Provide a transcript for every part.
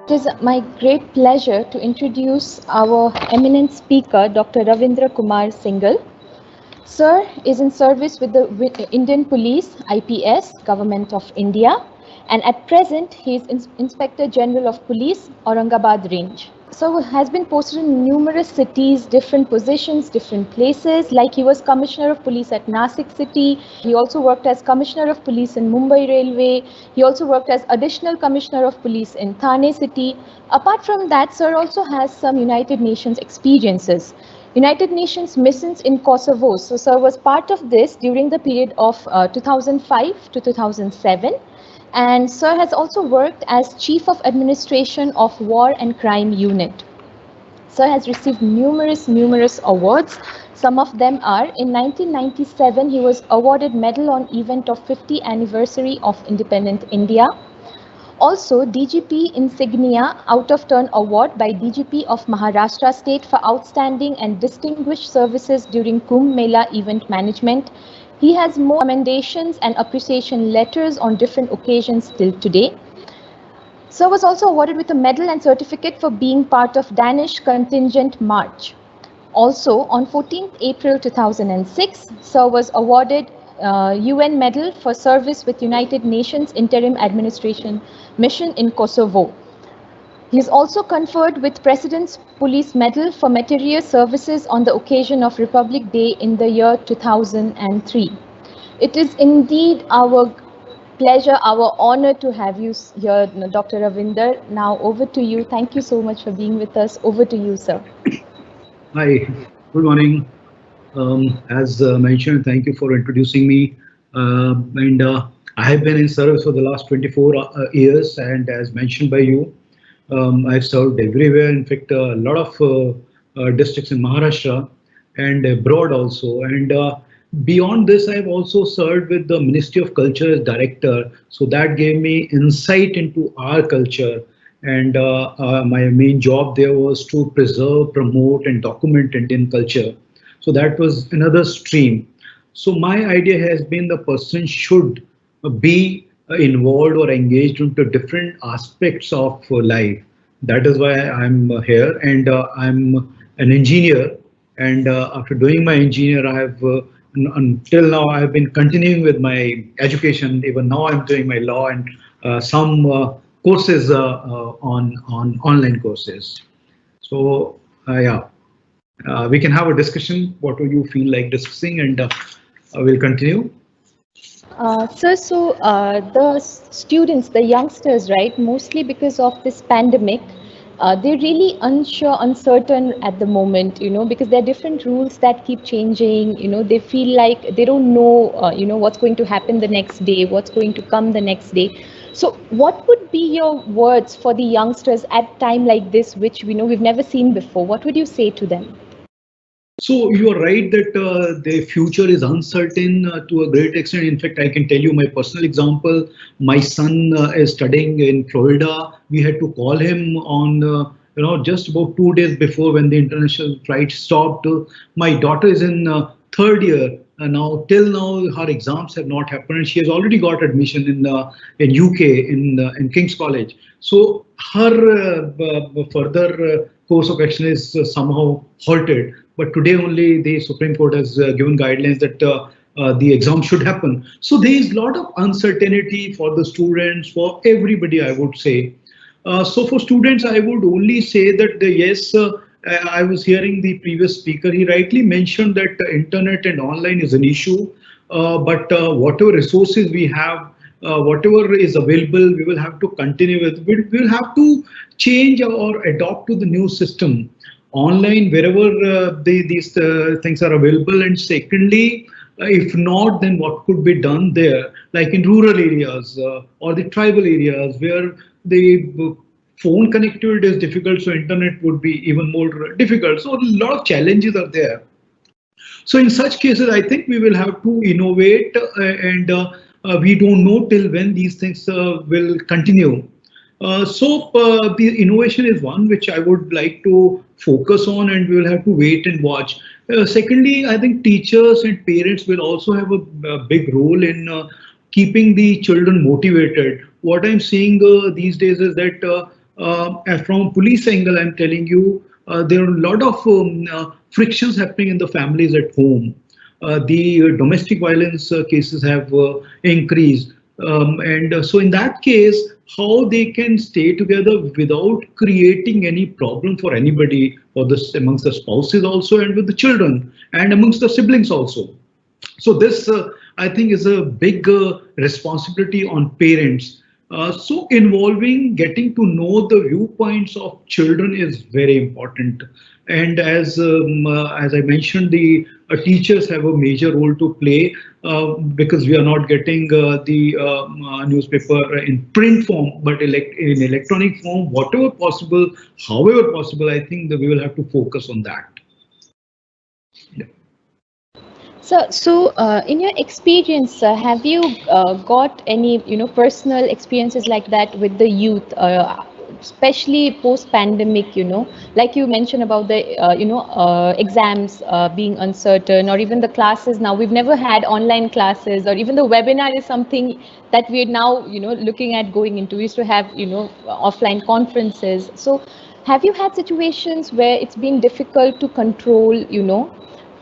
It is my great pleasure to introduce our eminent speaker, Dr. Ravinder Singal. Sir is in service with the Indian Police, IPS, Government of India, and at present he is Inspector General of Police, Aurangabad Range. So has been posted in numerous cities, different positions, different places. Like he was Commissioner of Police at Nasik City. He also worked as Commissioner of Police in Mumbai Railway. He also worked as Additional Commissioner of Police in Thane City. Apart from that, Sir also has some United Nations experiences. United Nations missions in Kosovo. So Sir was part of this during the period of 2005 to 2007. And Sir has also worked as Chief of Administration of War and Crime Unit. Sir has received numerous awards. Some of them are, in 1997, he was awarded Medal on Event of 50th Anniversary of Independent India. Also, DGP Insignia Out of Turn Award by DGP of Maharashtra State for outstanding and distinguished services during Kumbh Mela event management. He has more commendations and appreciation letters on different occasions till today. Sir was also awarded with a medal and certificate for being part of Danish Contingent March. Also, on 14th April 2006, Sir was awarded UN Medal for service with United Nations Interim Administration Mission in Kosovo. He is also conferred with President's Police Medal for meritorious services on the occasion of Republic Day in the year 2003. It is indeed our pleasure, our honor to have you here, Dr. Ravinder. Now over to you. Thank you so much for being with us. Over to you, sir. Hi, good morning. As mentioned, thank you for introducing me. And I have been in service for the last 24 years, and as mentioned by you, I've served everywhere. In fact, a lot of districts in Maharashtra and abroad also. And beyond this, I've also served with the Ministry of Culture as director. So that gave me insight into our culture. And my main job there was to preserve, promote, and document Indian culture. So that was another stream. So my idea has been the person should be involved or engaged into different aspects of life. That is why I'm here, and I'm an engineer. And after doing my engineer, I have until now I've been continuing with my education. Even now I'm doing my law and some courses on online courses. So yeah, we can have a discussion. What do you feel like discussing, and we'll continue. Sir, so the students, the youngsters, right, mostly because of this pandemic, they're really unsure, uncertain at the moment, because there are different rules that keep changing. They feel like they don't know, what's going to happen the next day, what's going to come the next day. So what would be your words for the youngsters at time like this, which we know we've never seen before? What would you say to them? So you are right that the future is uncertain to a great extent. In fact, I can tell you my personal example. My son is studying in Florida. We had to call him on, just about 2 days before when the international flight stopped. My daughter is in third year. Now, till now, her exams have not happened, and she has already got admission in UK in King's College. So her further course of action is somehow halted. But today only the Supreme Court has given guidelines that the exam should happen. So there is a lot of uncertainty for the students, for everybody, I would say. So for students, I would only say that yes, I was hearing the previous speaker. He rightly mentioned that internet and online is an issue. But whatever resources we have, whatever is available, we will have to continue with. We will have to change or adopt to the new system online wherever these things are available. And secondly, if not, then what could be done there, like in rural areas or the tribal areas where the phone connectivity is difficult, so internet would be even more difficult. So a lot of challenges are there. So in such cases, I think we will have to innovate, and we don't know till when these things will continue. So the innovation is one which I would like to focus on, and we will have to wait and watch. Secondly, I think teachers and parents will also have a big role in keeping the children motivated. What I'm seeing these days is that And from police angle, I'm telling you, there are a lot of frictions happening in the families at home. The domestic violence cases have increased. And so in that case, how they can stay together without creating any problem for anybody, or this amongst the spouses also, and with the children, and amongst the siblings also. So this, I think, is a big responsibility on parents. So involving, getting to know the viewpoints of children is very important. And as I mentioned, the teachers have a major role to play, because we are not getting the newspaper in print form, but in electronic form, whatever possible, however possible. I think that we will have to focus on that. Yeah. So, in your experience, have you got any, personal experiences like that with the youth, especially post-pandemic? Like you mentioned about the, exams being uncertain, or even the classes now. We've never had online classes, or even the webinar is something that we're now, looking at going into. We used to have, offline conferences. So, have you had situations where it's been difficult to control,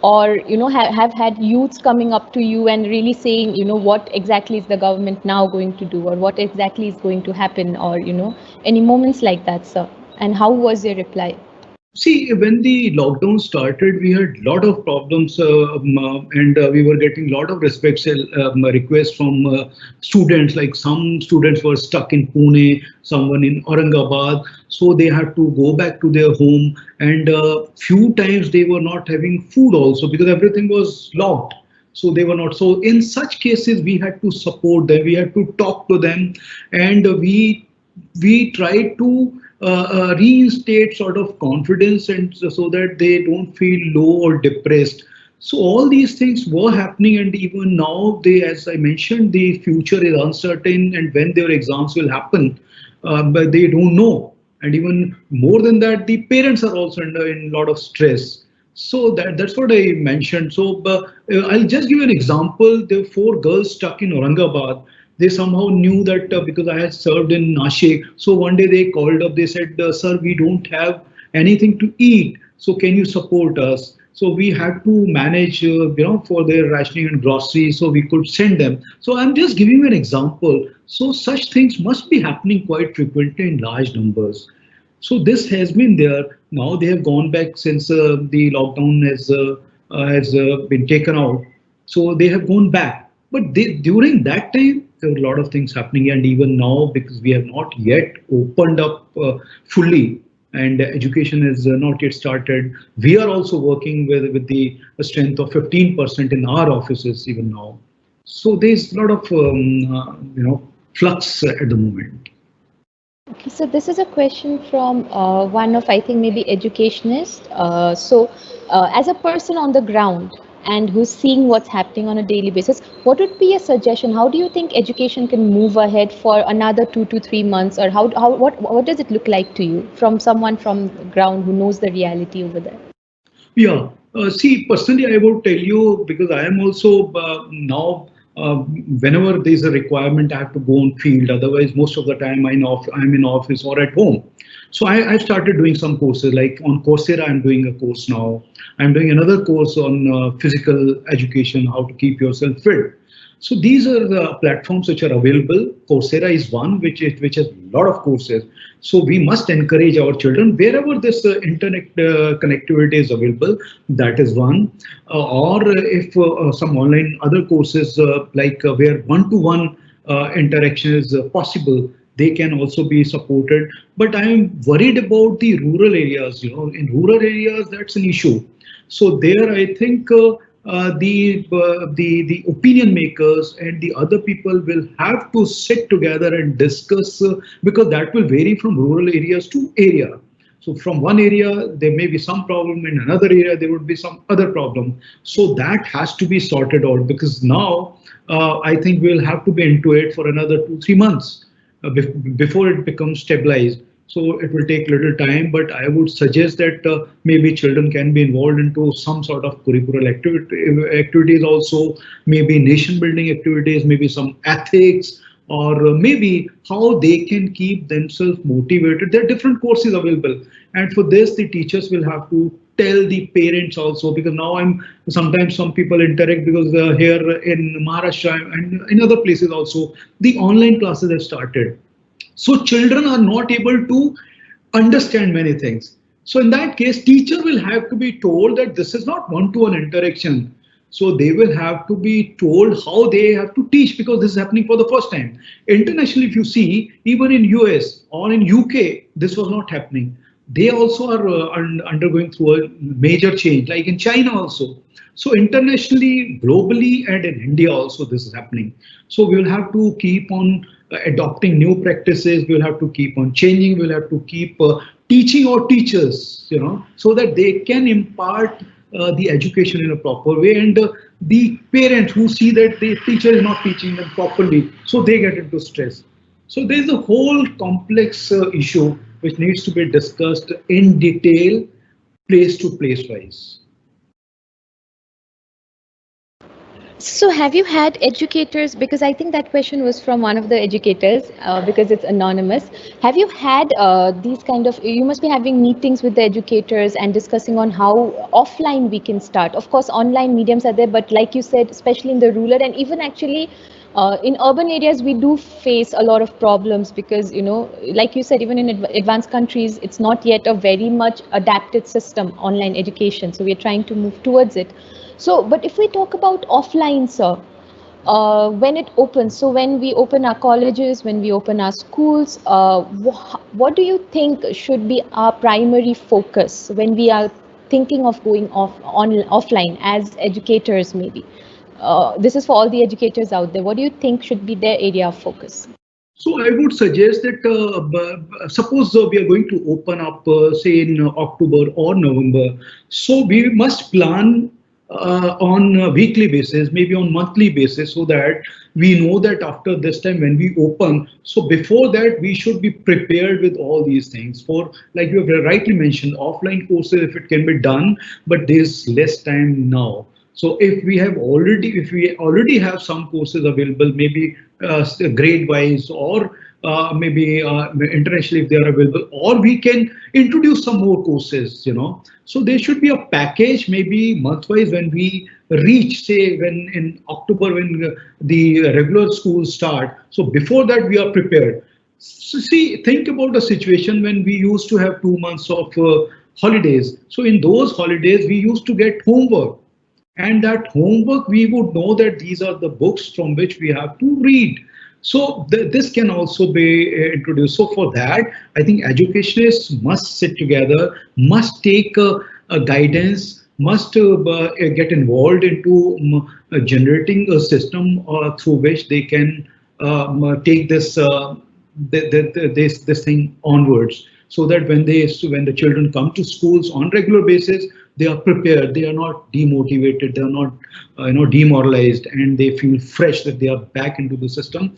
or have had youths coming up to you and really saying, what exactly is the government now going to do, or what exactly is going to happen, or any moments like that, sir? And how was your reply? See, when the lockdown started, we had a lot of problems, and we were getting a lot of requests from students. Like some students were stuck in Pune, someone in Aurangabad, so they had to go back to their home. And few times they were not having food also, because everything was locked. So they were not. So in such cases, we had to support them. We had to talk to them, and we try to reinstate sort of confidence, and so that they don't feel low or depressed. So all these things were happening, and even now, they, as I mentioned, the future is uncertain, and when their exams will happen, but they don't know. And even more than that, the parents are also in a lot of stress. So that's what I mentioned. So I'll just give you an example. There were four girls stuck in Aurangabad. They somehow knew that, because I had served in Nashik. So one day they called up, they said, sir, we don't have anything to eat. So can you support us? So we had to manage, for their rationing and groceries, so we could send them. So I'm just giving you an example. So such things must be happening quite frequently in large numbers. So this has been there. Now they have gone back since the lockdown has been taken out. So they have gone back. But during that time, there were a lot of things happening, and even now, because we have not yet opened up fully, and education has not yet started, we are also working with the strength of 15% in our offices even now. So there's a lot of flux at the moment. Okay, so this is a question from one of, I think, maybe educationists. As a person on the ground and who's seeing what's happening on a daily basis, what would be a suggestion? How do you think education can move ahead for another 2 to 3 months, or what does it look like to you from someone from the ground who knows the reality over there? Yeah. See, personally, I would tell you, because I am also now, whenever there's a requirement, I have to go on field. Otherwise, most of the time I'm in office or at home. So I've started doing some courses, like on Coursera. I'm doing a course now. I'm doing another course on physical education, how to keep yourself fit. So these are the platforms which are available. Coursera is one which has a lot of courses. So we must encourage our children wherever this internet connectivity is available. That is one. Or if some online other courses where one-to-one interaction is possible, they can also be supported. But I am worried about the rural areas. In rural areas, that's an issue. So there, I think the opinion makers and the other people will have to sit together and discuss, because that will vary from rural areas to area. So from one area, there may be some problem, in another area, there would be some other problem. So that has to be sorted out, because now I think we'll have to be into it for another 2 3 months before it becomes stabilized. So it will take little time, but I would suggest that maybe children can be involved into some sort of curricular activities also, maybe nation building activities, maybe some ethics, or maybe how they can keep themselves motivated. There are different courses available, and for this the teachers will have to tell the parents also, because now I'm sometimes some people interact, because here in Maharashtra and in other places also the online classes have started, so children are not able to understand many things. So in that case, teacher will have to be told that this is not one-to-one interaction. So they will have to be told how they have to teach, because this is happening for the first time. Internationally, if you see, even in US or in UK, this was not happening. They also are undergoing through a major change, like in China also. So internationally, globally, and in India also, this is happening. So we will have to keep on adopting new practices. We will have to keep on changing. We will have to keep teaching our teachers, so that they can impart the education in a proper way. And the parents who see that the teacher is not teaching them properly, so they get into stress. So there is a whole complex issue which needs to be discussed in detail, place to place wise. So have you had educators, because I think that question was from one of the educators, because it's anonymous. Have you had these kind of, you must be having meetings with the educators and discussing on how offline we can start. Of course, online mediums are there, but like you said, especially in the rural and even actually in urban areas, we do face a lot of problems because, like you said, even in advanced countries, it's not yet a very much adapted system, online education. So we're trying to move towards it. So, but if we talk about offline, sir, when it opens, so when we open our colleges, when we open our schools, what do you think should be our primary focus when we are thinking of going offline as educators, maybe? This is for all the educators out there. What do you think should be their area of focus? So I would suggest that suppose we are going to open up, say in October or November, so we must plan on a weekly basis, maybe on monthly basis, so that we know that after this time when we open, so before that we should be prepared with all these things. For, like you have rightly mentioned, offline courses, if it can be done, but there's less time now. So if we already have some courses available, maybe grade wise, or maybe internationally if they are available, or we can introduce some more courses. So there should be a package, maybe month wise, when we reach, say, when in October, when the regular schools start. So before that we are prepared. So see, think about a situation when we used to have 2 months of holidays. So in those holidays we used to get homework, and that homework we would know that these are the books from which we have to read. So this can also be introduced. So for that, I think educationists must sit together, must take a guidance, must get involved into generating a system through which they can take this thing onwards, so that when the children come to schools on regular basis, they are prepared, they are not demotivated, they are not demoralized, and they feel fresh that they are back into the system.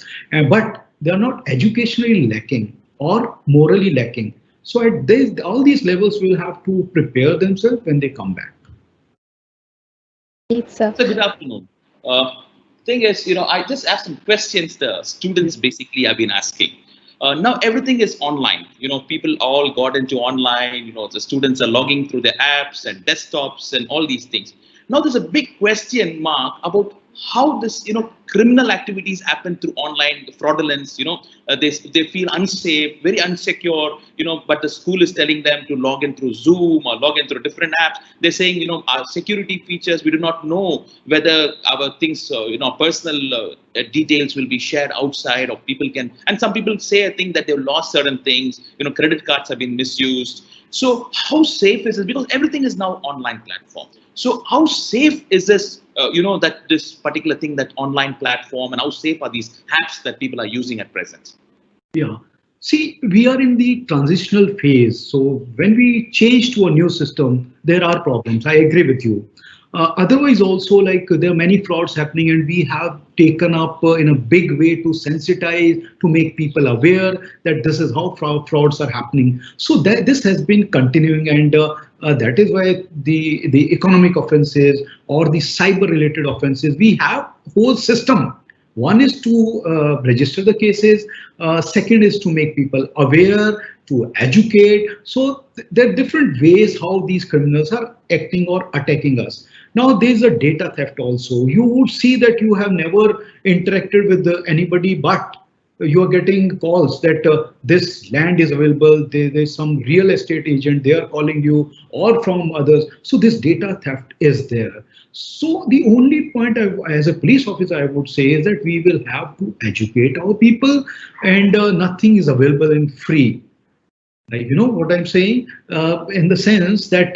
But they are not educationally lacking or morally lacking. So at all these levels will have to prepare themselves when they come back. It's a So good afternoon. Thing is, I just asked some questions the students basically have been asking. Now everything is online. People all got into online. The students are logging through their apps and desktops and all these things. Now there's a big question mark about how this, criminal activities happen through online, the fraudulence. They feel unsafe, very unsecure. But the school is telling them to log in through Zoom or log in through different apps. They're saying, our security features, we do not know whether our things, personal details will be shared outside, or people can. And some people say, I think that they've lost certain things. Credit cards have been misused. So how safe is it? Because everything is now online platform. So how safe is this, that this particular thing, that online platform, and how safe are these apps that people are using at present? Yeah. See, we are in the transitional phase. So when we change to a new system, there are problems. I agree with you. Otherwise, also, like, there are many frauds happening, and we have taken up in a big way to sensitize, to make people aware that this is how frauds are happening. So this has been continuing, and that is why the economic offenses or the cyber related offenses, we have whole system One is to register the cases. Second is to make people aware, to educate. So there are different ways how these criminals are acting or attacking us. Now there's a data theft also. You would see that you have never interacted with anybody, but you are getting calls that this land is available, there's some real estate agent, they are calling you, or from others. So this data theft is there. So the only point as a police officer I would say is that we will have to educate our people, and nothing is available in free. Like, you know what I'm saying? In the sense that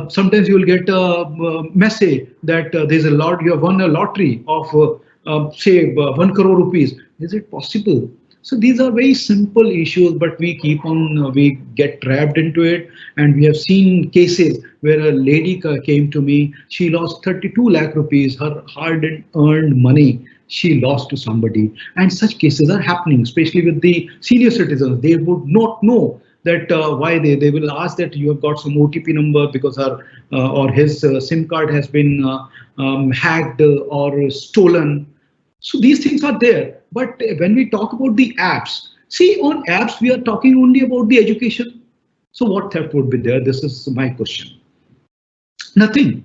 sometimes you will get a message that there's a lot, you have won a lottery of say 1 crore rupees. Is it possible? So these are very simple issues, but we keep on, we get trapped into it. And we have seen cases where a lady came to me, she lost 32 lakh rupees, her hard earned money she lost to somebody. And such cases are happening, especially with the senior citizens. They would not know that why they will ask that you have got some OTP number because her or his SIM card has been hacked or stolen. So these things are there. But when we talk about the apps, see, on apps we are talking only about the education. So what theft would be there? This is my question. Nothing.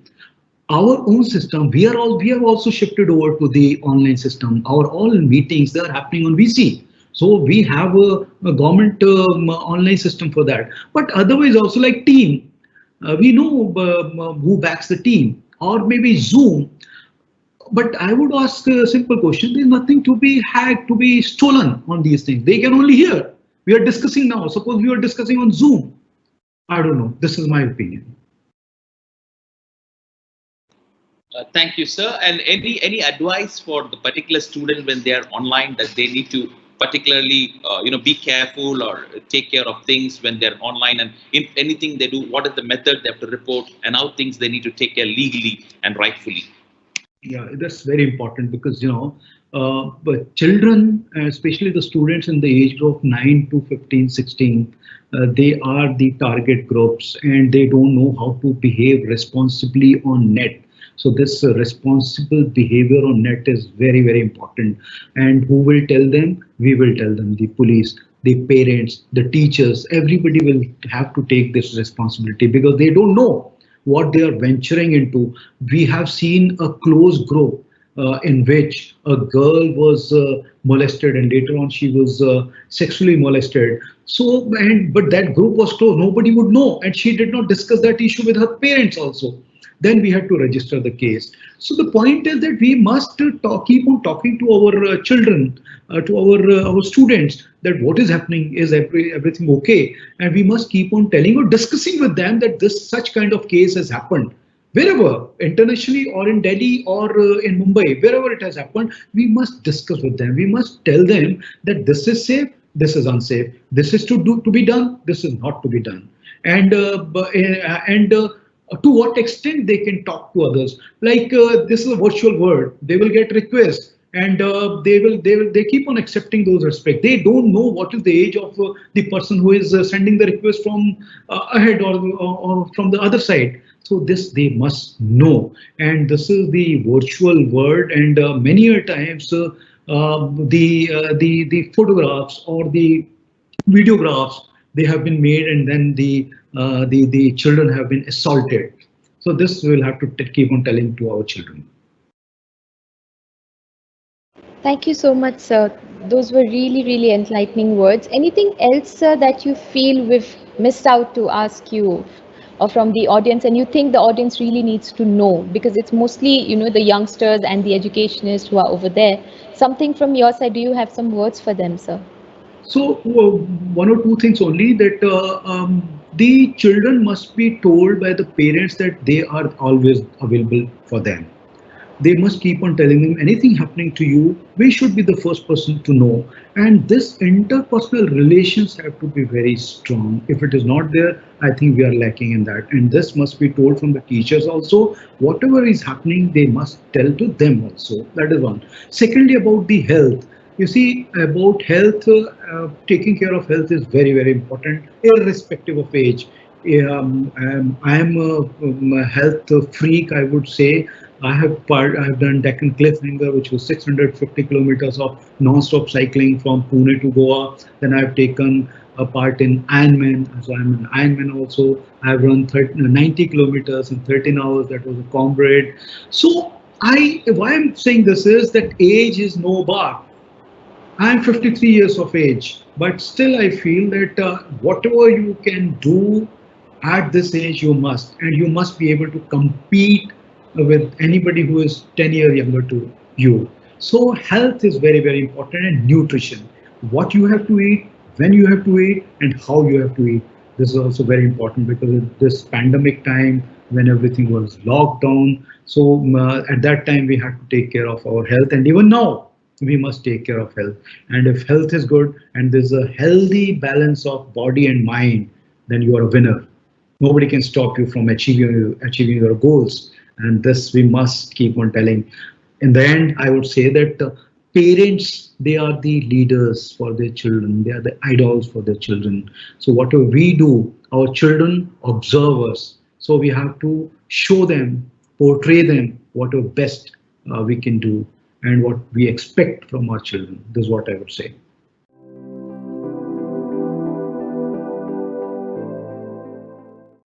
Our own system, we have also shifted over to the online system. Our all meetings, they are happening on VC. So we have a government online system for that. But otherwise also like team, we know who backs the team, or maybe Zoom. But I would ask a simple question. There's nothing to be hacked, to be stolen on these things. They can only hear. We are discussing now. Suppose we are discussing on Zoom. I don't know. This is my opinion. Thank you, sir. And any advice for the particular student when they are online that they need to particularly be careful or take care of things when they're online, and if anything they do, what is the method they have to report, and how things they need to take care legally and rightfully? Yeah, that's very important because but children, especially the students in the age group 9 to 15, 16, they are the target groups and they don't know how to behave responsibly on net. So this responsible behavior on net is very, very important. And who will tell them? We will tell them, the police, the parents, the teachers, everybody will have to take this responsibility because they don't know what they are venturing into. We have seen a close group in which a girl was molested and later on she was sexually molested. So, but that group was closed, nobody would know, and she did not discuss that issue with her parents also. Then we had to register the case. So the point is that we must keep on talking to our children, to our students, that what is happening, is everything okay, and we must keep on telling or discussing with them that this such kind of case has happened. Wherever, internationally or in Delhi or in Mumbai, wherever it has happened, we must discuss with them. We must tell them that this is safe, this is unsafe, this is to be done, this is not to be done, and to what extent they can talk to others. Like this is a virtual world. They will get requests, and they keep on accepting those respects. They don't know what is the age of the person who is sending the request from ahead or from the other side. So this they must know, and this is the virtual world. And many a times the photographs or the videographs, they have been made, and then the children have been assaulted. So this we'll have to keep on telling to our children. Thank you so much, sir. Those were really, really enlightening words. Anything else, sir, that you feel we've missed out to ask you or from the audience, and you think the audience really needs to know, because it's mostly, the youngsters and the educationists who are over there. Something from your side, do you have some words for them, sir? So one or two things only, that the children must be told by the parents that they are always available for them. They must keep on telling them anything happening to you, we should be the first person to know. And this interpersonal relations have to be very strong. If it is not there, I think we are lacking in that. And this must be told from the teachers also. Whatever is happening, they must tell to them also. That is one. Secondly, about the health. You see, about health, taking care of health is very, very important, irrespective of age. I am a health freak, I would say. I have done Deccan Cliffhanger, which was 650 kilometers of non-stop cycling from Pune to Goa. Then I've taken a part in Ironman, so I'm an Ironman also. I've run 90 kilometers in 13 hours. That was a comrade. So why I'm saying this is that age is no bar. I'm 53 years of age, but still I feel that whatever you can do at this age, you must, and you must be able to compete with anybody who is 10 years younger to you. So health is very, very important, and nutrition. What you have to eat, when you have to eat, and how you have to eat. This is also very important because in this pandemic time, when everything was locked down, so at that time we had to take care of our health, and even now we must take care of health. And if health is good and there's a healthy balance of body and mind, then you are a winner. Nobody can stop you from achieving your goals. And this we must keep on telling. In the end, I would say that parents, they are the leaders for their children. They are the idols for their children. So whatever we do, our children observe us. So we have to show them, portray them whatever best we can do and what we expect from our children. This is what I would say.